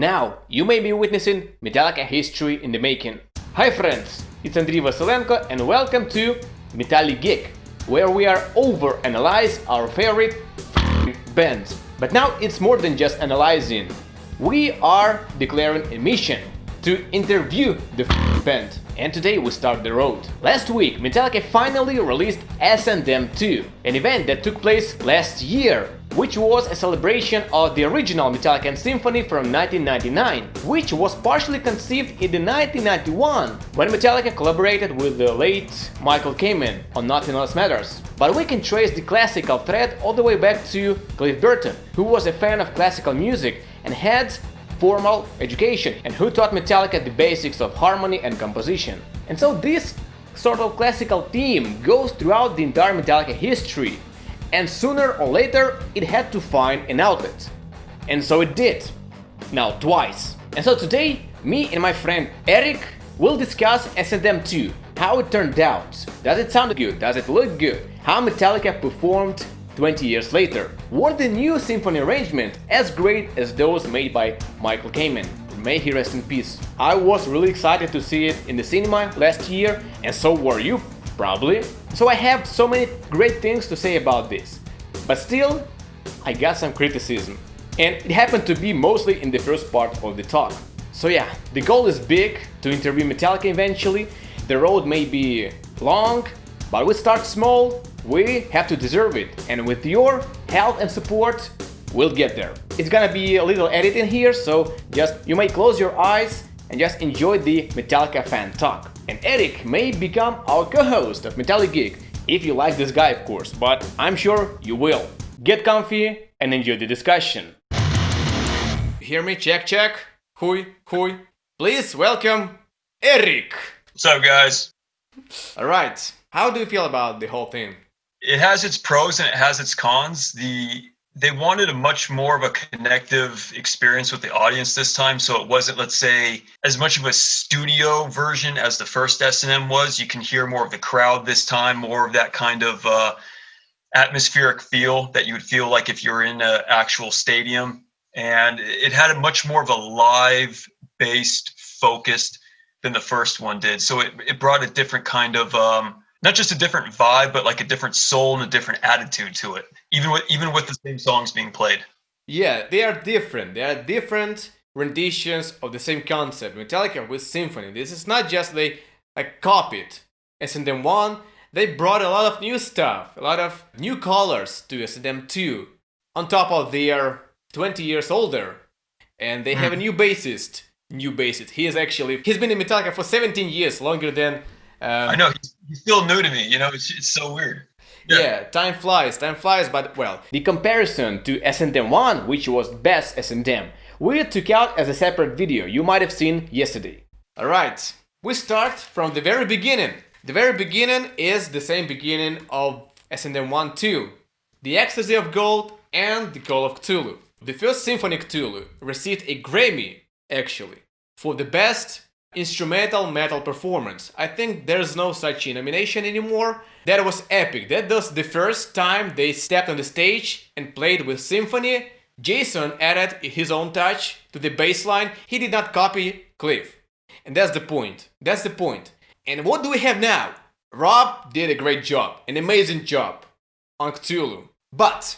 Now, you may be witnessing Metallica history in the making. Hi friends, it's Andriy Vasilenko and welcome to Metallica, where we are over-analyze our favorite bands. But now it's more than just analyzing. We are declaring a mission to interview the band. And today we start the road. Last week, Metallica finally released S&M², an event that took place last year, which was a celebration of the original Metallica and Symphony from 1999, which was partially conceived in the 1991, when Metallica collaborated with the late Michael Quen on Nothing Else Matters. But we can trace the classical thread all the way back to Cliff Burton, who was a fan of classical music and had formal education, and who taught Metallica the basics of harmony and composition. And so this sort of classical theme goes throughout the entire Metallica history, and sooner or later it had to find an outlet. And so it did. Now twice. And so today, me and my friend Eric will discuss S&M², how it turned out, does it sound good, does it look good, how Metallica performed 20 years later. Were the new symphony arrangement as great as those made by Michael Quen? May he rest in peace. I was really excited to see it in the cinema last year, and so were you, probably. So I have so many great things to say about this. But still, I got some criticism. And it happened to be mostly in the first part of the talk. So yeah, the goal is big, to interview Metallica eventually. The road may be long, but we start small. We have to deserve it, and with your help and support, we'll get there. It's gonna be a little editing here, so you may close your eyes and just enjoy the Metallica fan talk. And Eric may become our co-host of Metallica, if you like this guy of course, but I'm sure you will. Get comfy and enjoy the discussion. Hear me? Check, check. Hui. Please welcome Eric. What's up, guys? Alright, how do you feel about the whole thing? It has its pros and it has its cons. They wanted a much more of a connective experience with the audience this time, so it wasn't, let's say, as much of a studio version as the first S&M was. You can hear more of the crowd this time, more of that kind of atmospheric feel that you would feel like if you're in an actual stadium. And it had a much more of a live-based focused than the first one did. So it brought a different kind of not just a different vibe, but like a different soul and a different attitude to it, even with the same songs being played. Yeah, they are different. They are different renditions of the same concept. Metallica with Symphony. This is not just they copied S&M1. They brought a lot of new stuff, a lot of new colors to S&M2. On top of their 20 years older, and they have a new bassist. He's been in Metallica for 17 years, longer than. I know, he's still new to me, it's so weird. Yeah, time flies, but well, the comparison to S&M1, which was best S&M, we took out as a separate video you might have seen yesterday. Alright, we start from the very beginning. The very beginning is the same beginning of S&M1 too. The Ecstasy of Gold and the Call of Cthulhu. The first Symphony Cthulhu received a Grammy, actually, for the best instrumental metal performance. I think there's no such nomination anymore. That was epic. That was the first time they stepped on the stage and played with Symphony. Jason added his own touch to the bass line. He did not copy Cliff. And that's the point. And what do we have now? Rob did a great job, an amazing job on Cthulhu. But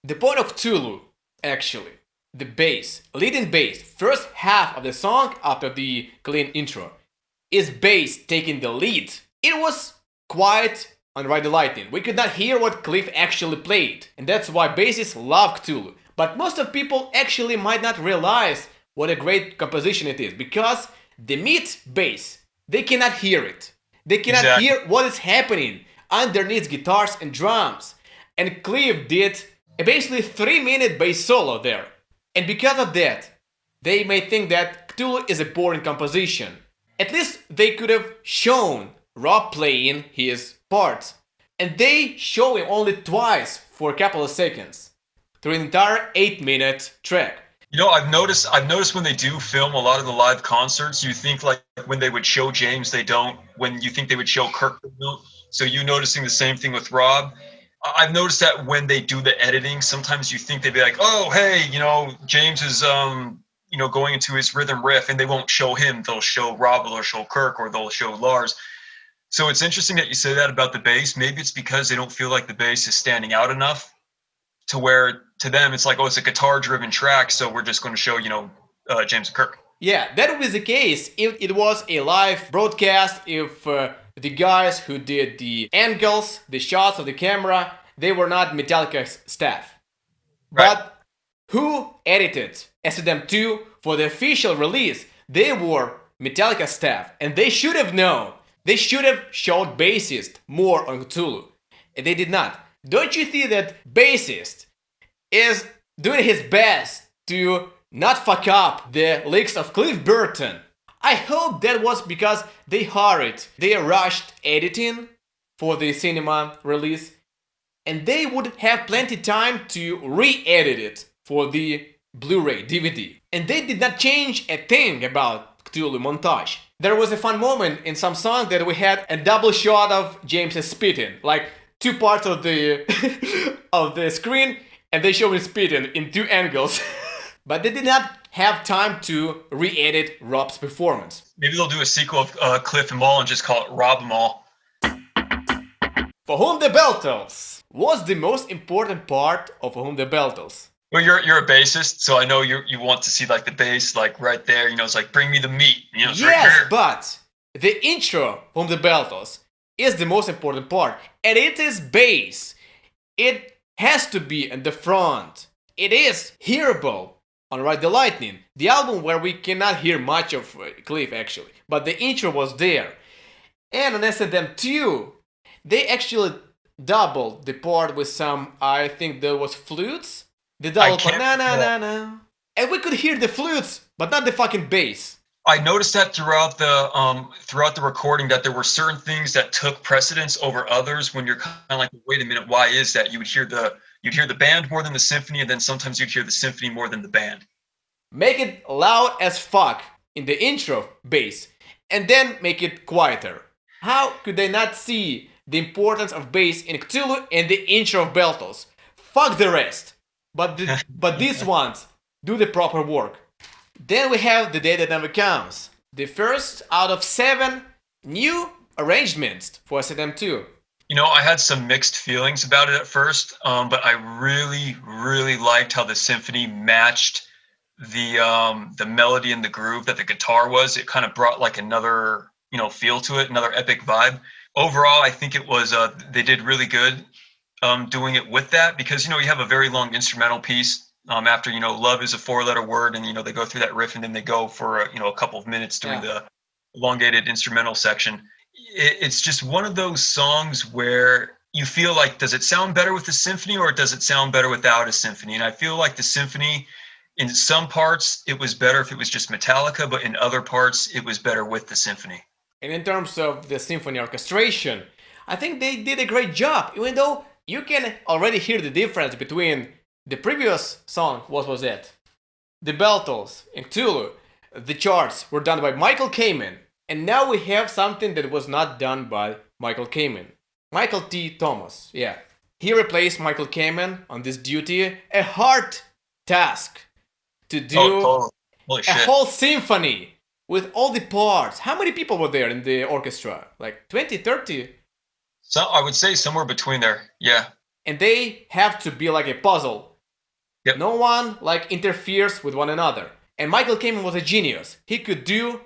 the point of Cthulhu, actually, the bass, leading bass, first half of the song after the clean intro, is bass taking the lead. It was quiet on Ride the Lightning. We could not hear what Cliff actually played, and that's why bassists love Cthulhu. But most of people actually might not realize what a great composition it is, because the mid bass, they cannot hear it. They cannot hear what is happening underneath guitars and drums. And Cliff did a basically 3-minute bass solo there. And because of that, they may think that Cthulhu is a boring composition. At least they could have shown Rob playing his parts. And they show him only twice for a couple of seconds through an entire 8-minute track. I've noticed when they do film a lot of the live concerts, you think like when they would show James, they don't. When you think they would show Kirk, they don't. So you noticing the same thing with Rob. I've noticed that when they do the editing, sometimes you think they'd be like, oh, hey, James is, going into his rhythm riff, and they won't show him. They'll show Rob or show Kirk or they'll show Lars. So it's interesting that you say that about the bass. Maybe it's because they don't feel like the bass is standing out enough to where to them it's like, oh, it's a guitar-driven track, so we're just going to show, James and Kirk. Yeah, that was the case if it was a live broadcast, if the guys who did the angles, the shots of the camera, they were not Metallica's staff. Right. But who edited S&M² for the official release? They were Metallica staff, and they should have known. They should have showed bassist more on Cthulhu. And they did not. Don't you think that bassist is doing his best to not fuck up the licks of Cliff Burton? I hope that was because they rushed editing for the cinema release, and they would have plenty time to re-edit it for the Blu-ray DVD. And they did not change a thing about Cthulhu montage. There was a fun moment in some song that we had a double shot of James spitting, like two parts of the of the screen, and they show him spitting in two angles. But they did not have time to re-edit Rob's performance. Maybe they'll do a sequel of Cliff and Maul and just call it Rob 'em All. For Whom the Bell Tolls was the most important part of For Whom the Bell Tolls. Well, you're a bassist, so I know you want to see like the bass like right there. It's like bring me the meat. It's Yes, right here. but the intro from the Bell Tolls is the most important part, and it is bass. It has to be in the front. It is hearable on Ride the Lightning, the album where we cannot hear much of Cliff actually, but the intro was there. And on S&M², they actually doubled the part with some, I think there was flutes. The double part, na. And we could hear the flutes, but not the fucking bass. I noticed that throughout the recording that there were certain things that took precedence over others. When you're kind of like, wait a minute, why is that? You'd hear the band more than the symphony, and then sometimes you'd hear the symphony more than the band. Make it loud as fuck in the intro bass, and then make it quieter. How could they not see the importance of bass in Cthulhu and the intro of Bell Tolls? Fuck the rest. But these ones do the proper work. Then we have The Day That Never Comes, the first out of 7 new arrangements for S&M². I had some mixed feelings about it at first, but I really, really liked how the symphony matched the melody and the groove that the guitar was. It kind of brought like another feel to it, another epic vibe. Overall, I think it was they did really good doing it with that, because you have a very long instrumental piece after love is a 4-letter word, and they go through that riff, and then they go for a couple of minutes doing the elongated instrumental section. It's just one of those songs where you feel like, does it sound better with the symphony or does it sound better without a symphony? And I feel like the symphony, in some parts it was better if it was just Metallica, but in other parts it was better with the symphony. And in terms of the symphony orchestration, I think they did a great job, even though you can already hear the difference between the previous song, what was it? The Bell Tolls in Cthulhu. The charts were done by Michael Kamen, and now we have something that was not done by Michael Kamen. Michael T. Thomas, yeah. He replaced Michael Kamen on this duty, a hard task to do a whole symphony with all the parts. How many people were there in the orchestra? Like 20, 30? So I would say somewhere between there, yeah. And they have to be like a puzzle. Yep. No one interferes with one another. And Michael Kamen was a genius. He could do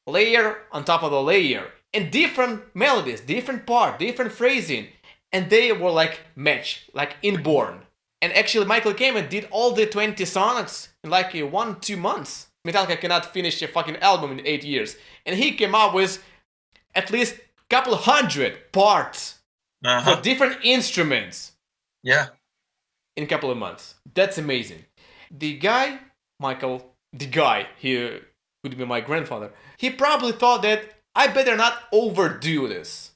layer on top of the layer, and different melodies, different part, different phrasing, and they were matched, inborn. And actually Michael Kamen did all the 20 songs in 1-2 months. Metallica cannot finish a fucking album in 8 years, and he came up with at least couple hundred parts for different instruments. Yeah. In a couple of months. That's amazing. The guy, he would be my grandfather, he probably thought that I better not overdo this.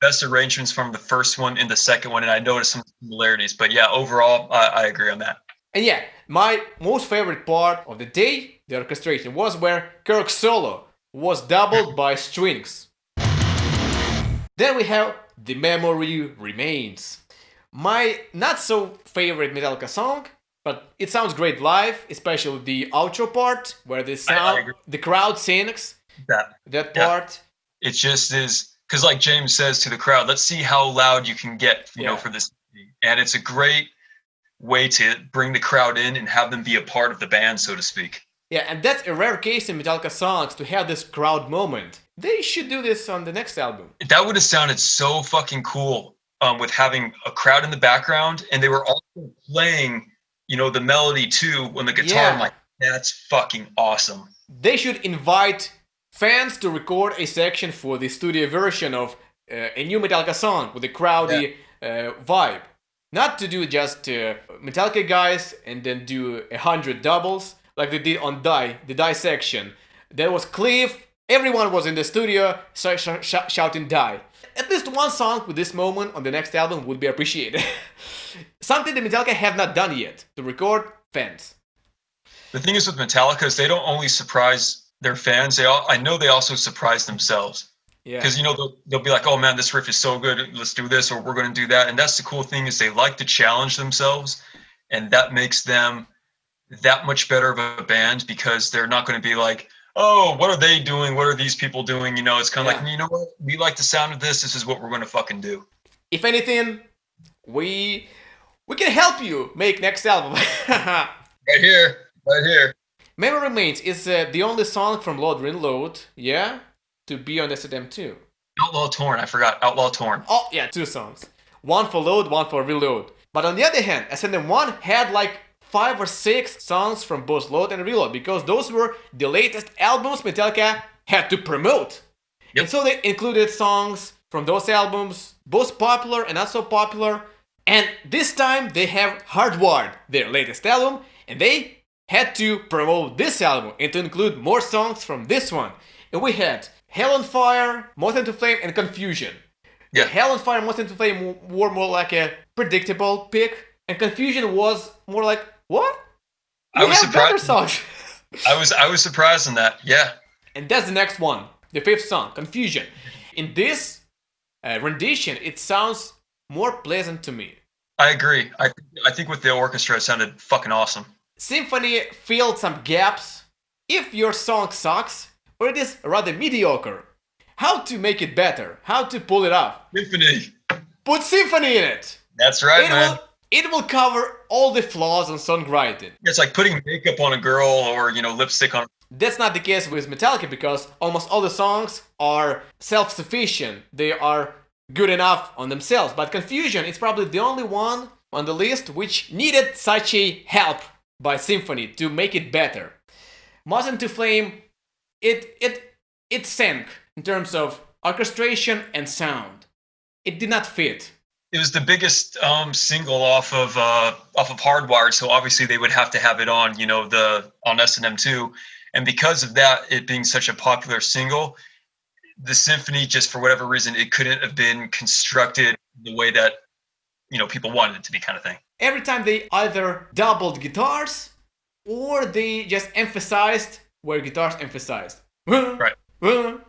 Best arrangements from the first one and the second one, and I noticed some similarities. But yeah, overall, I agree on that. And yeah, my most favorite part of the day, the orchestration, was where Kirk's solo was doubled by strings. Then we have The Memory Remains. My not so favorite Metallica song, But it sounds great live, especially the outro part where the crowd sings that part. It just is, because like James says to the crowd, let's see how loud you can get, you know, for this. And it's a great way to bring the crowd in and have them be a part of the band, so to speak. Yeah, and that's a rare case in Metallica songs to have this crowd moment. They should do this on the next album. That would have sounded so fucking cool with having a crowd in the background, and they were also playing, you know, the melody too on the guitar. Yeah. I'm like, that's fucking awesome. They should invite fans to record a section for the studio version of a new Metallica song with a crowdy vibe. Not to do just Metallica guys and then do 100 doubles like they did on the Die section. There was Cliff, everyone was in the studio shouting Die. At least one song with this moment on the next album would be appreciated. Something that Metallica have not done yet, to record fans. The thing is with Metallica is they don't only surprise their fans, I know they also surprise themselves. Yeah. Because, you know, they'll be like, oh man, this riff is so good, let's do this, or we're going to do that. And that's the cool thing is they like to challenge themselves, and that makes them that much better of a band because they're not going to be like, oh, what are they doing? What are these people doing? You know, it's kind of like, you know what? We like the sound of this. This is what we're going to fucking do. If anything, we can help you make next album. Right here. Memory Remains is the only song from Load Reload, to be on S&M². Outlaw Torn, I forgot. Outlaw Torn. Oh, yeah, 2 songs. One for Load, one for Reload. But on the other hand, S&M1 had like 5 or 6 songs from both Load and Reload because those were the latest albums Metallica had to promote. Yep. And so they included songs from those albums, both popular and not so popular. And this time they have Hardwired, their latest album, and they had to promote this album and to include more songs from this one. And we had Hell on Fire, Moth into Flame, and Confusion. Yeah. Hell on Fire, Moth into Flame were more like a predictable pick, and Confusion was more like, what? I was surprised. Songs. I was surprised in that. Yeah. And that's the next one, the 5th song, Confusion. In this rendition, it sounds more pleasant to me. I agree. I think with the orchestra, it sounded fucking awesome. Symphony filled some gaps. If your song sucks, or it is rather mediocre, how to make it better? How to pull it off? Symphony. Put Symphony in it. That's right, man. It will cover all the flaws in songwriting. It's like putting makeup on a girl or, you know, lipstick on. That's not the case with Metallica because almost all the songs are self-sufficient. They are good enough on themselves. But Confusion is probably the only one on the list which needed such a help by Symphony to make it better. Moth into Flame, it sank in terms of orchestration and sound. It did not fit. It was the biggest single off of Hardwired, so obviously they would have to have it on, you know, on S&M². And because of that, it being such a popular single, the Symphony, just for whatever reason, it couldn't have been constructed the way that, you know, people wanted it to be, kind of thing. Every time they either doubled guitars or they just emphasized where guitars emphasized. Right. And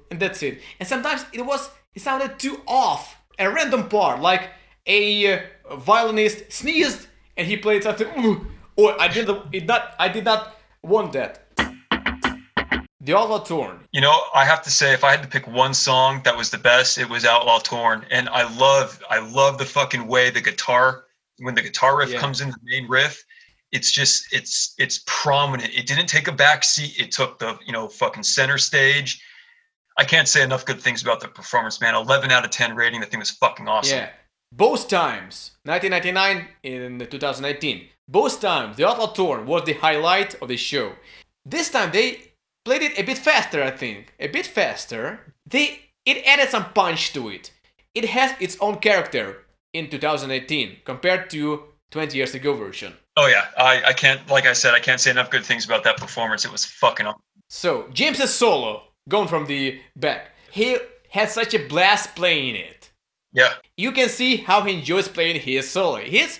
that's it. And sometimes it sounded too off. A random part, like a violinist sneezed and he played something. Or I did not want that. The Outlaw Torn. You know, I have to say, if I had to pick one song that was the best, it was Outlaw Torn. And I love the fucking way the guitar, when the guitar riff comes in, the main riff, it's just, it's prominent. It didn't take a back seat. It took the, you know, fucking center stage. I can't say enough good things about the performance, man. 11 out of 10 rating. The thing was fucking awesome. Yeah. Both times, 1999 and 2019, both times, the Outlaw Torn was the highlight of the show. This time, they played it a bit faster, I think. A bit faster. It added some punch to it. It has its own character in 2018 compared to 20 years ago version. Oh yeah, I can't, like I said, I can't say enough good things about that performance. It was fucking awesome. So, James's solo, going from the back, he had such a blast playing it. Yeah. You can see how he enjoys playing his solo. It's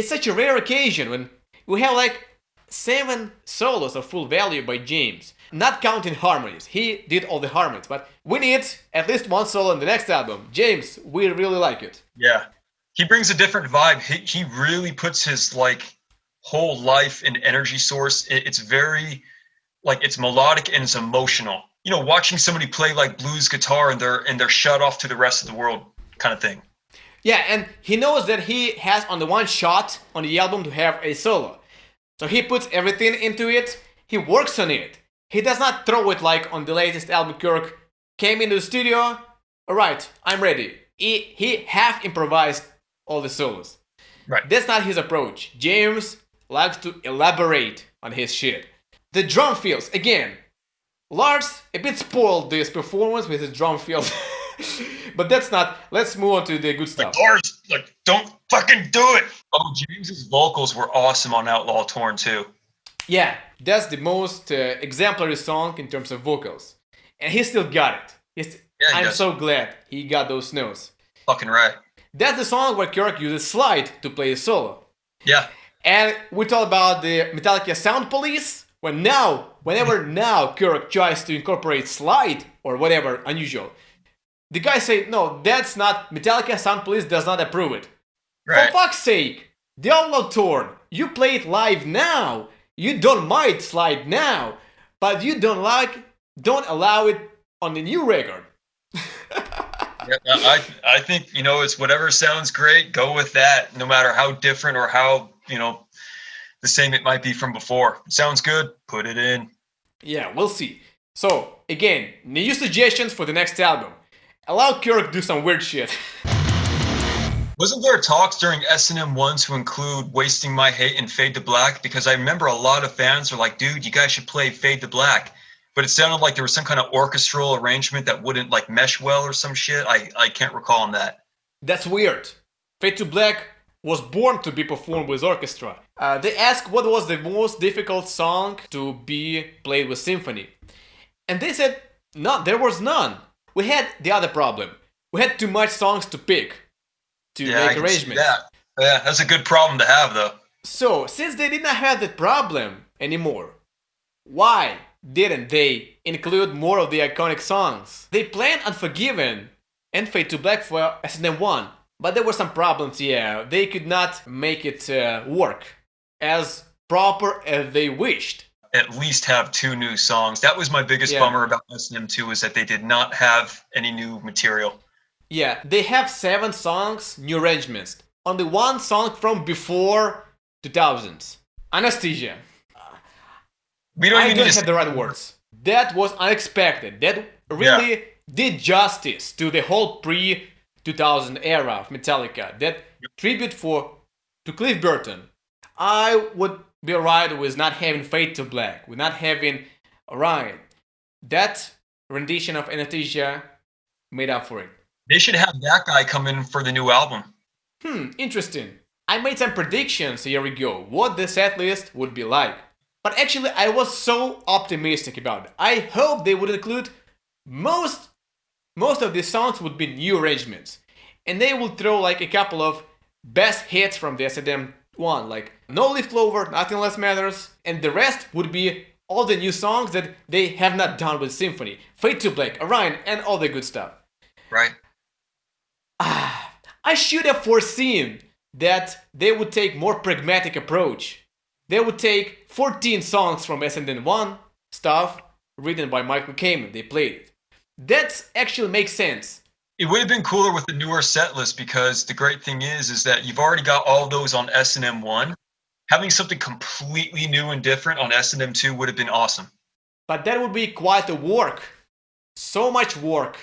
such a rare occasion when we have like 7 solos of full value by James. Not counting harmonies. He did all the harmonies, but we need at least one solo in the next album. James, we really like it. Yeah. He brings a different vibe. He really puts his like whole life and energy source. It's very like it's melodic and it's emotional. You know, watching somebody play like blues guitar and they're shut off to the rest of the world kind of thing. Yeah, and he knows that he has on the one shot on the album to have a solo. So he puts everything into it, he works on it. He does not throw it like on the latest album. Kirk came into the studio, alright, I'm ready. He half improvised all the solos. Right. That's not his approach. James likes to elaborate on his shit. The drum fills, again, Lars a bit spoiled this performance with his drum fills. But that's not, let's move on to the good stuff. Like, Lars, like, don't fucking do it! Oh, James's vocals were awesome on Outlaw Torn too. Yeah, that's the most exemplary song in terms of vocals. And he still got it. I'm so glad he got those notes. Fucking right. That's the song where Kirk uses slide to play a solo. Yeah. And we talked about the Metallica Sound Police. Whenever Kirk tries to incorporate slide or whatever unusual, the guys say, no, that's not, Metallica Sound Police does not approve it. Right. For fuck's sake, the Outlaw Torn, you play it live now. You don't mind slide now, but you don't allow it on the new record. Yeah, I think, you know, it's whatever sounds great, go with that, no matter how different or how, you know, the same it might be from before. Sounds good, put it in. Yeah, we'll see. So, again, new suggestions for the next album. Allow Kirk to do some weird shit. Wasn't there talks during S&M² to include Wasting My Hate and Fade to Black? Because I remember a lot of fans are like, dude, you guys should play Fade to Black. But it sounded like there was some kind of orchestral arrangement that wouldn't like mesh well or some shit. I can't recall on that. That's weird. Fade to Black was born to be performed with orchestra. They asked what was the most difficult song to be played with Symphony. And they said, no, there was none. We had the other problem. We had too much songs to pick to make arrangements. Yeah, that's a good problem to have though. So, since they did not have that problem anymore, why didn't they include more of the iconic songs? They planned Unforgiven and Fade to Black for S&M², but there were some problems, yeah. They could not make it work as proper as they wished. At least have 2 new songs. That was my biggest bummer about S&M² is that they did not have any new material. Yeah, they have 7 songs, new arrangements. Only 1 song from before 2000s. Anesthesia. We don't I even don't need have the right words. That was unexpected. That really did justice to the whole pre-2000 era of Metallica. That tribute to Cliff Burton. I would be alright with not having Fade to Black, with not having Orion. That rendition of Anesthesia made up for it. They should have that guy come in for the new album. Interesting. I made some predictions a year ago what the set list would be like. But actually I was so optimistic about it. I hope they would include most of these songs would be new arrangements. And they will throw like a couple of best hits from the S&M² like No Leaf Clover, Nothing Less Matters, and the rest would be all the new songs that they have not done with Symphony. Fade to Black, Orion, and all the good stuff. Right. I should have foreseen that they would take more pragmatic approach. They would take 14 songs from S&M² stuff written by Michael Kamen. They played it. That actually makes sense. It would have been cooler with the newer set list because the great thing is that you've already got all those on S&M². Having something completely new and different on S&M² would have been awesome. But that would be quite a work. So much work.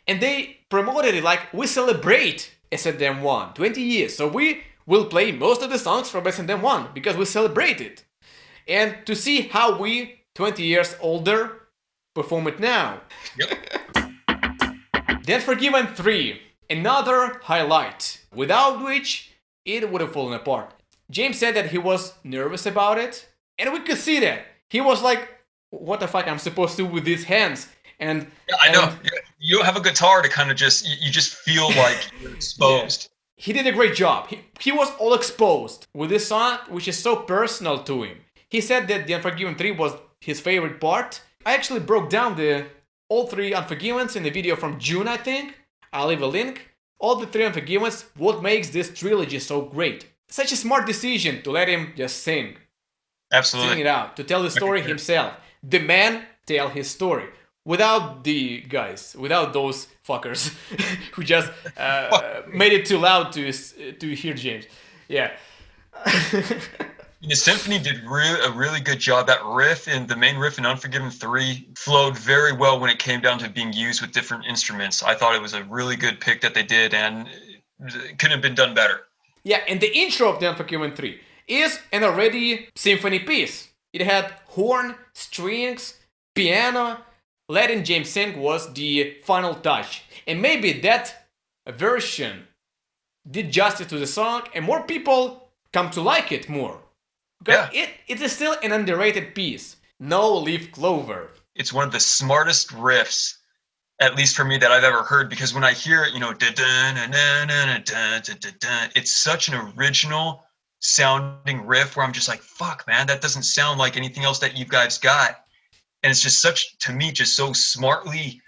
And they promoted it like we celebrate S&M², 20 years. So we will play most of the songs from S&M² because we celebrate it. And to see how we, 20 years older, perform it now. Yep. The Unforgiven 3, another highlight, without which it would have fallen apart. James said that he was nervous about it, and we could see that. He was like, what the fuck I'm supposed to do with these hands? And yeah, I know. You don't have a guitar to kind of you just feel like you're exposed. Yeah. He did a great job. He was all exposed with this song, which is so personal to him. He said that the Unforgiven 3 was his favorite part. I actually broke down all 3 Unforgivens in the video from June, I think. I'll leave a link. All the three unforgiveness, what makes this trilogy so great. Such a smart decision to let him just sing. Absolutely. Sing it out, to tell the story himself. The man tell his story. Without the guys, without those fuckers who just made it too loud to hear James. Yeah. The Symphony did a really good job. That riff and the main riff in Unforgiven 3 flowed very well when it came down to being used with different instruments. I thought it was a really good pick that they did, and it couldn't have been done better. Yeah, and the intro of the Unforgiven 3 is an already symphony piece. It had horn, strings, piano. Letting James sing was the final touch. And maybe that version did justice to the song and more people come to like it more. Because it is still an underrated piece. No leaf clover. It's one of the smartest riffs, at least for me, that I've ever heard. Because when I hear it, it's such an original sounding riff where I'm just like, fuck, man, that doesn't sound like anything else that you guys got. And it's just such, to me, just so smartly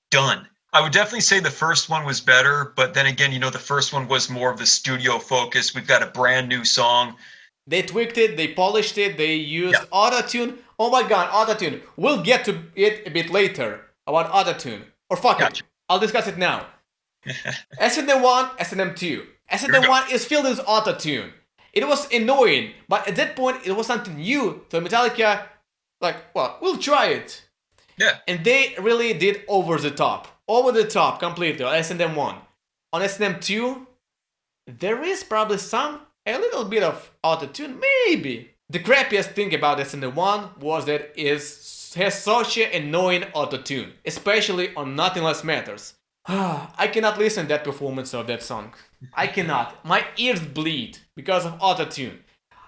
done. I would definitely say the first one was better, but then again, the first one was more of the studio focus. We've got a brand new song. They tweaked it, they polished it, they used autotune. Oh my god, autotune. We'll get to it a bit later about autotune. Or fuck it, I'll discuss it now. S&M1, S&M2. S&M1 is filled with autotune. It was annoying, but at that point, it was something new. So Metallica, we'll try it. Yeah. And they really did over the top completely on S&M1. On S&M2, there is probably a little bit of autotune, maybe. The crappiest thing about S&M1 was that it has such an annoying autotune, especially on Nothing Less Matters. I cannot listen to that performance of that song. I cannot. My ears bleed because of autotune.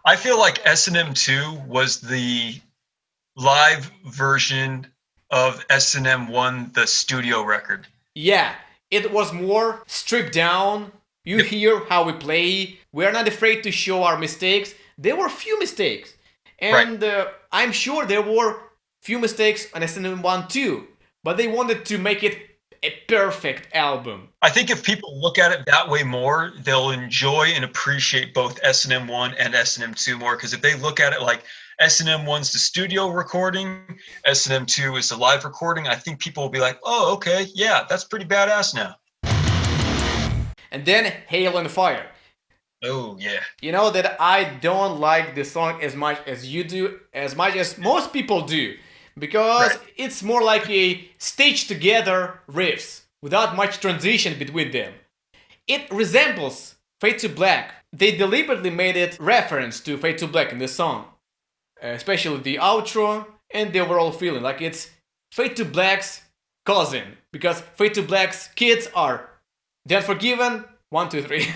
I feel like S&M2 was the live version of S&M1, the studio record. Yeah, it was more stripped down. You hear how we play. We're not afraid to show our mistakes. There were few mistakes. And I'm sure there were few mistakes on S&M1 too. But they wanted to make it a perfect album. I think if people look at it that way more, they'll enjoy and appreciate both S&M1 and S&M2 more. Because if they look at it like S&M1's the studio recording, S&M2 is the live recording, I think people will be like, oh, okay, yeah, that's pretty badass now. And then Hail and Fire. Oh, yeah. You know that I don't like this song as much as you do, as much as most people do. Because it's more like a stitched together riffs, without much transition between them. It resembles Fade to Black. They deliberately made it reference to Fade to Black in the song. Especially the outro and the overall feeling. Like it's Fade to Black's cousin. Because Fade to Black's kids are The Unforgiven, 1, 2, 3.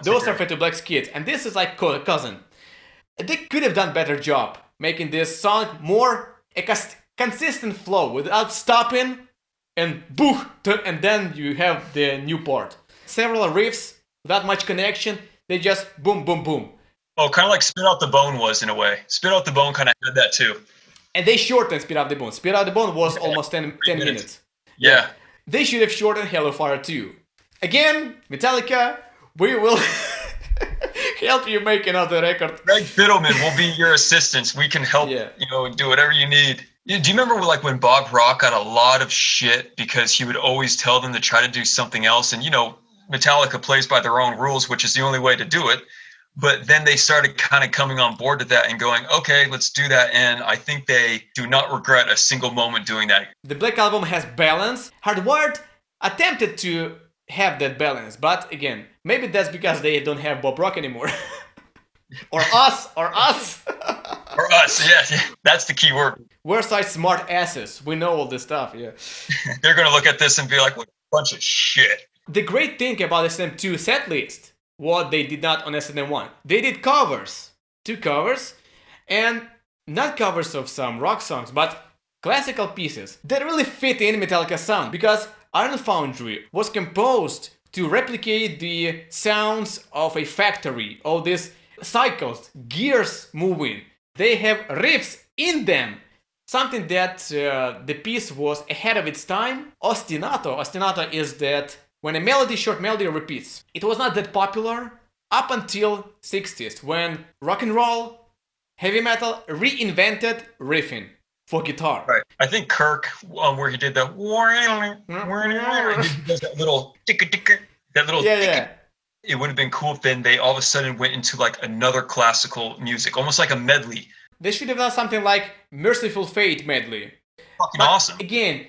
Those are Fade to Black's kids. And this is like cousin. They could have done better job making this song more a consistent flow without stopping and boo, and then you have the new part. Several riffs without much connection, they just boom, boom, boom. Oh, kind of like Spit Out the Bone was in a way. Spit Out the Bone kind of had that too. And they shortened Spit Out the Bone. Spit Out the Bone was almost 10 minutes. Yeah. They should have shortened Hell of Fire too. Again, Metallica, we will help you make another record. Greg Fiddleman will be your assistant. We can help, do whatever you need. Do you remember when Bob Rock got a lot of shit because he would always tell them to try to do something else? And, Metallica plays by their own rules, which is the only way to do it. But then they started kind of coming on board to that and going, okay, let's do that. And I think they do not regret a single moment doing that. The Black Album has balance. Hardwired attempted to have that balance, but again, maybe that's because they don't have Bob Rock anymore. or us. Or us, yeah. That's the key word. We're such smart asses. We know all this stuff, yeah. They're going to look at this and be like, what a bunch of shit. The great thing about SM2 setlist, what they did not on SM1, they did covers. 2 covers, and not covers of some rock songs, but classical pieces that really fit in Metallica sound, because Iron Foundry was composed to replicate the sounds of a factory, all these cycles, gears moving. They have riffs in them, something that the piece was ahead of its time. Ostinato is that when a short melody repeats. It was not that popular up until 60s, when rock and roll, heavy metal reinvented riffing for guitar. Right. I think Kirk, where he did the he does that little Yeah. It would have been cool if then they all of a sudden went into like another classical music, almost like a medley. They should have done something like Merciful Fate medley. Fucking But awesome. again,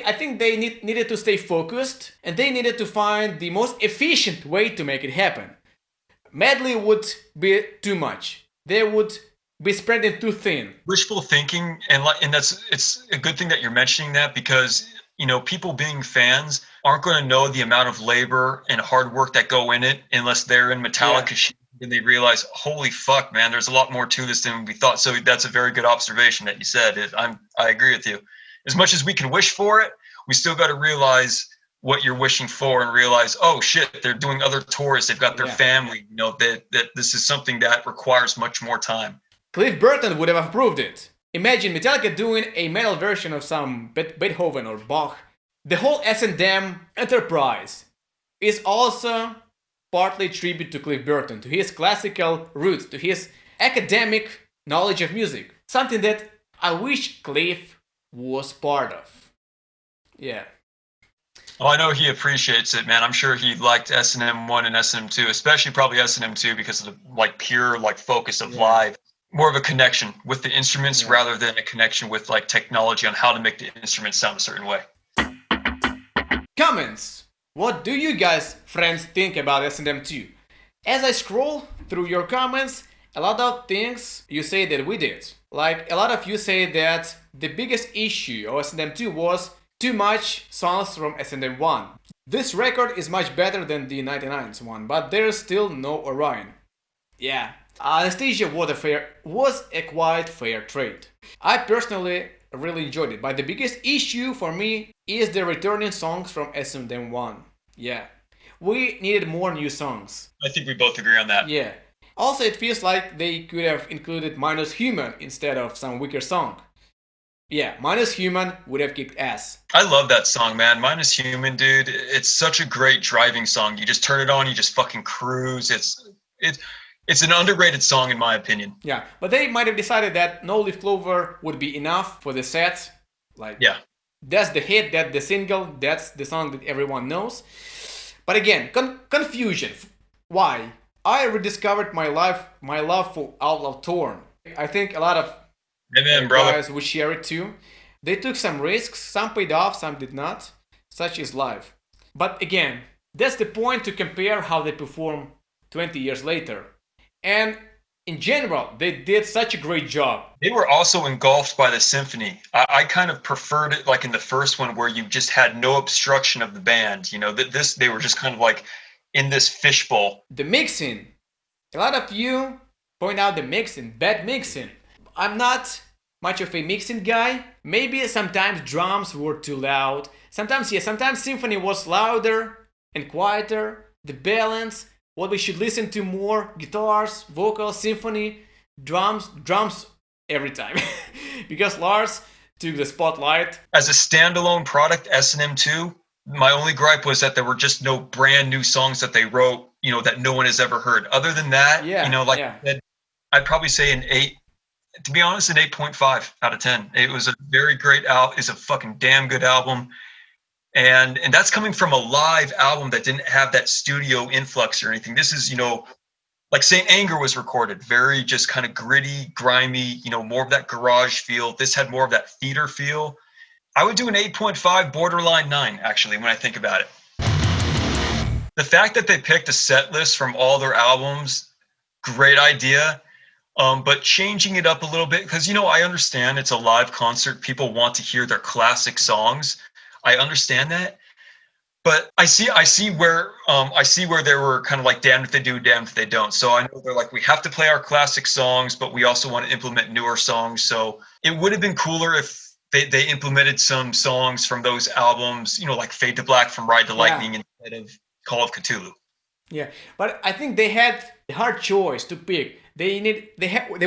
I think they needed to stay focused, and they needed to find the most efficient way to make it happen. Medley would be too much. They would be spreading too thin. Wishful thinking, and it's a good thing that you're mentioning that, because people being fans aren't going to know the amount of labor and hard work that go in it unless they're in Metallica shoes and they realize, holy fuck, man, there's a lot more to this than we thought. So that's a very good observation that you said. I agree with you. As much as we can wish for it, we still got to realize what you're wishing for and realize, oh shit, they're doing other tours, they've got their family, that this is something that requires much more time. Cliff Burton would have approved it. Imagine Metallica doing a metal version of some Beethoven or Bach. The whole S&M enterprise is also partly tribute to Cliff Burton, to his classical roots, to his academic knowledge of music. Something that I wish Cliff was part of. Yeah. Oh, I know he appreciates it, man. I'm sure he liked S&M1 and S&M2, especially probably S&M2 because of the pure focus of live. More of a connection with the instruments rather than a connection with technology on how to make the instruments sound a certain way. Comments. What do you guys, friends, think about S&M2? As I scroll through your comments, a lot of things you say that we did. Like, a lot of you say that the biggest issue of S&M2 was too much songs from S&M1. This record is much better than the 99's one, but there's still no Orion. Yeah, Anesthesia was a quite fair trade. I personally really enjoyed it, but the biggest issue for me is the returning songs from S&M1. Yeah, we needed more new songs. I think we both agree on that. Yeah. Also, it feels like they could have included Minus Human instead of some weaker song. Yeah, Minus Human would have kicked ass. I love that song, man. Minus Human, dude. It's such a great driving song. You just turn it on, you just fucking cruise. It's an underrated song in my opinion. Yeah, but they might have decided that No Leaf Clover would be enough for the set. That's the hit, that's the single, that's the song that everyone knows. But again, confusion. Why? I rediscovered my love for Outlaw Torn. I think a lot of guys would share it too. They took some risks, some paid off, some did not. Such is life. But again, that's the point to compare how they perform 20 years later. And in general, they did such a great job. They were also engulfed by the symphony. I kind of preferred it in the first one where you just had no obstruction of the band. They were just kind of in this fishbowl. The mixing. A lot of you point out the mixing, bad mixing. I'm not much of a mixing guy. Maybe sometimes drums were too loud. Sometimes symphony was louder and quieter. The balance, what we should listen to more, guitars, vocals, symphony, drums every time. Because Lars took the spotlight. As a standalone product, S&M2, my only gripe was that there were just no brand new songs that they wrote, that no one has ever heard. Other than that, I said, I'd probably say an 8. To be honest, an 8.5 out of 10. It was a very great album. It's a fucking damn good album. And that's coming from a live album that didn't have that studio influx or anything. This is, Saint Anger was recorded. Very just kind of gritty, grimy, more of that garage feel. This had more of that theater feel. I would do an 8.5, borderline 9, actually, when I think about it. The fact that they picked a set list from all their albums, great idea. But changing it up a little bit, because, I understand it's a live concert. People want to hear their classic songs. I understand that. But I see where they were kind of damned if they do, damned if they don't. So I know they're we have to play our classic songs, but we also want to implement newer songs. So it would have been cooler if they implemented some songs from those albums, like Fade to Black from Ride the Lightning instead of Call of Cthulhu. Yeah, but I think they had a hard choice to pick. They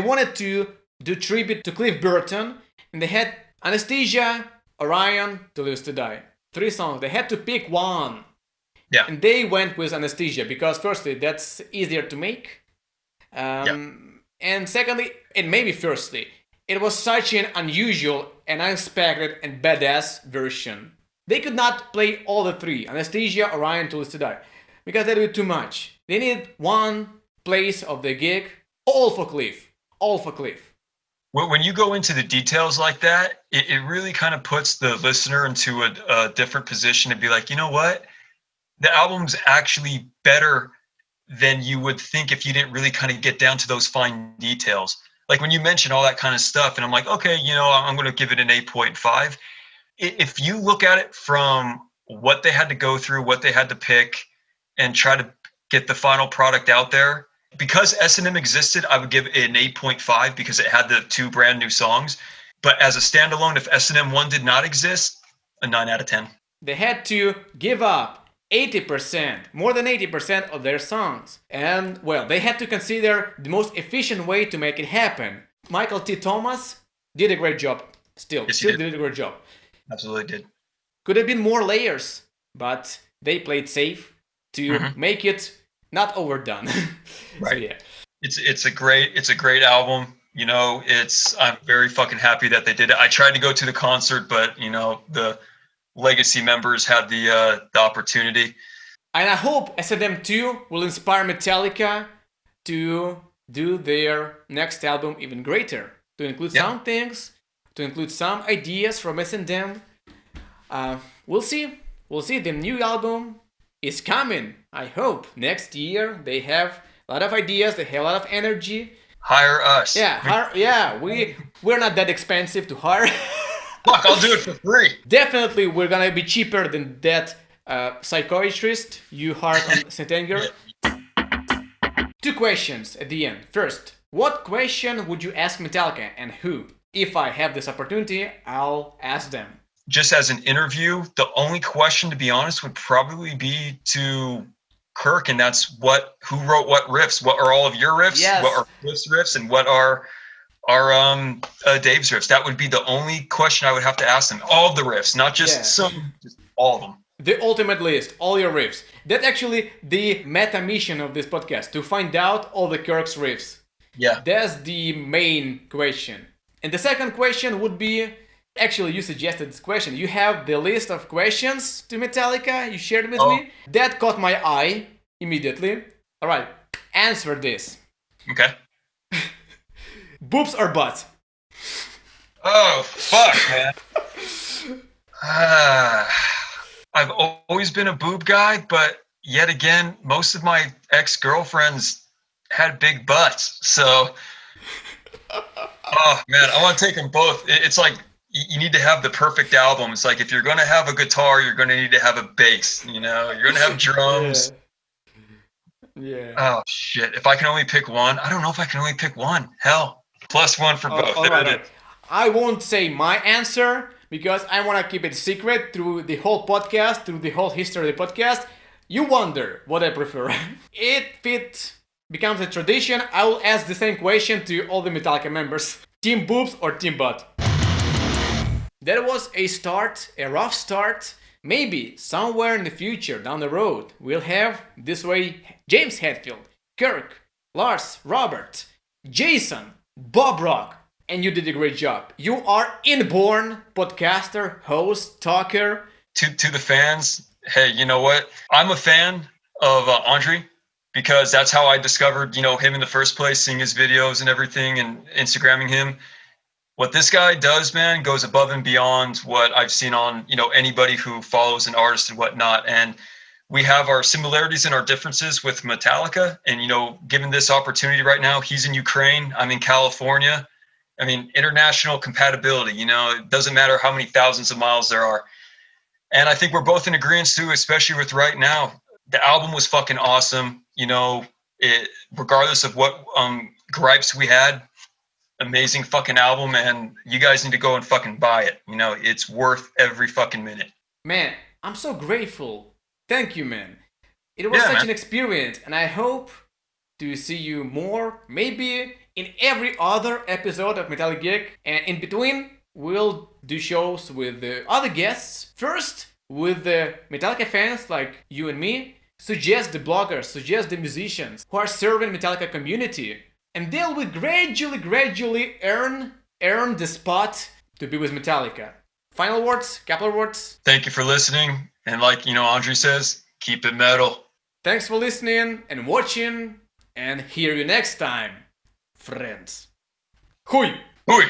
wanted to do tribute to Cliff Burton, and they had Anesthesia, Orion, To Live to Die. 3 songs. They had to pick one. Yeah. And they went with anesthesia because firstly, that's easier to make. And secondly, and maybe firstly, it was such an unusual and unexpected and badass version. They could not play all the three, anesthesia, Orion, Tools to Die, because that would be too much. They needed one place of the gig, all for Cliff. All for Cliff. When you go into the details like that, it really kind of puts the listener into a different position to be like, you know what? The album's actually better than you would think if you didn't really kind of get down to those fine details. Like when you mention all that kind of stuff, and I'm like, okay, you know, I'm going to give it an 8.5. If you look at it from what they had to go through, what they had to pick, and try to get the final product out there, because S&M existed, I would give it an 8.5 because it had the 2 brand new songs. But as a standalone, if S&M1 did not exist, a 9 out of 10. They had to give up 80%, more than 80% of their songs. And, well, they had to consider the most efficient way to make it happen. Michael T. Thomas did a great job. Still did a great job. Absolutely did. Could have been more layers, but they played safe to make it not overdone. Right. So, yeah. It's a great album. You know, I'm very fucking happy that they did it. I tried to go to the concert, but you know, the legacy members had the opportunity. And I hope S&M², will inspire Metallica to do their next album even greater, to include some things, to include some ideas from S&M. We'll see. The new album is coming. I hope next year they have a lot of ideas. They have a lot of energy. Hire us. We're not that expensive to hire. Fuck, I'll do it for free. Definitely, we're gonna be cheaper than that psychiatrist you hired on S&M². 2 questions at the end. First, what question would you ask Metallica and who? If I have this opportunity, I'll ask them. Just as an interview, the only question, to be honest, would probably be to Kirk, and that's who wrote what riffs? What are all of your riffs? Yes. What are Cliff's riffs? And what are Dave's riffs? That would be the only question I would have to ask them. All of the riffs, not just some, just all of them. The ultimate list, all your riffs. That's actually the meta mission of this podcast, to find out all the Kirk's riffs. Yeah. That's the main question. And the second question would be, actually you suggested this question. You have the list of questions to Metallica you shared with me. That caught my eye immediately. Alright, answer this. Okay. Boobs or butts? Oh, fuck, man. I've always been a boob guy, but yet again, most of my ex-girlfriends had big butts. So, oh, man, I want to take them both. It's like you need to have the perfect album. It's like if you're going to have a guitar, you're going to need to have a bass. You know, you're going to have drums. Yeah. Oh, shit. If I can only pick one, I don't know if I can only pick one. Hell, +1 for both. All right. I won't say my answer because I want to keep it secret through the whole podcast, through the whole history of the podcast. You wonder what I prefer. If it becomes a tradition, I will ask the same question to all the Metallica members. Team boobs or team butt? That was a rough start. Maybe somewhere in the future, down the road, we'll have this way James Hetfield, Kirk, Lars, Robert, Jason, Bob Rock, and you did a great job. You are inborn podcaster, host, talker. To the fans, hey, you know what? I'm a fan of Andriy because that's how I discovered, him in the first place, seeing his videos and everything and Instagramming him. What this guy does, man, goes above and beyond what I've seen on, anybody who follows an artist and whatnot. And we have our similarities and our differences with Metallica. And, given this opportunity right now, he's in Ukraine, I'm in California. I mean, international compatibility, it doesn't matter how many thousands of miles there are. And I think we're both in agreement too, especially with right now. The album was fucking awesome. Regardless of what gripes we had, amazing fucking album, and you guys need to go and fucking buy it. It's worth every fucking minute. Man, I'm so grateful. Thank you, man. It was such an experience, and I hope to see you more, maybe in every other episode of Metallic Geek, and in between, we'll do shows with the other guests. First, with the Metallica fans like you and me, suggest the bloggers, suggest the musicians who are serving Metallica community, and they will gradually earn the spot to be with Metallica. Final words, couple of words. Thank you for listening, and like Andre says, keep it metal. Thanks for listening and watching, and hear you next time, friends. Hui! Hui!